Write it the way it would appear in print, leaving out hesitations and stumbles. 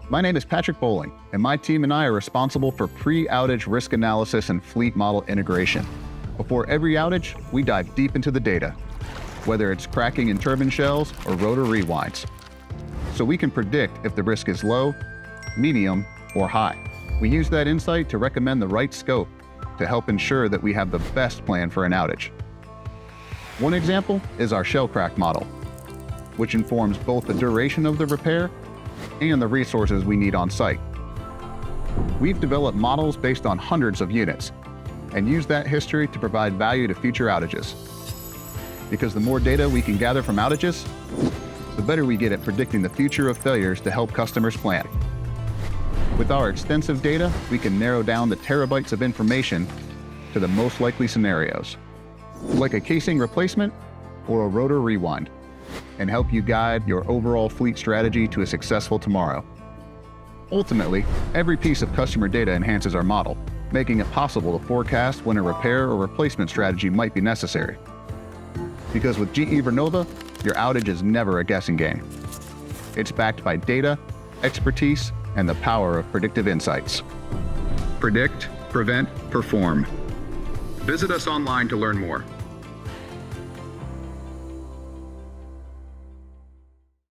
My name is Patrick Bowling, and my team and I are responsible for pre-outage risk analysis and fleet model integration. Before every outage, we dive deep into the data, whether it's cracking in turbine shells or rotor rewinds, so we can predict if the risk is low, medium, or high. We use that insight to recommend the right scope to help ensure that we have the best plan for an outage. One example is our shell crack model, which informs both the duration of the repair and the resources we need on site. We've developed models based on hundreds of units and use that history to provide value to future outages. Because the more data we can gather from outages, the better we get at predicting the future of failures to help customers plan. With our extensive data, we can narrow down the terabytes of information to the most likely scenarios, like a casing replacement or a rotor rewind, and help you guide your overall fleet strategy to a successful tomorrow. Ultimately, every piece of customer data enhances our model, making it possible to forecast when a repair or replacement strategy might be necessary. Because with GE Vernova, your outage is never a guessing game. It's backed by data, expertise, and the power of predictive insights. Predict, prevent, perform. Visit us online to learn more.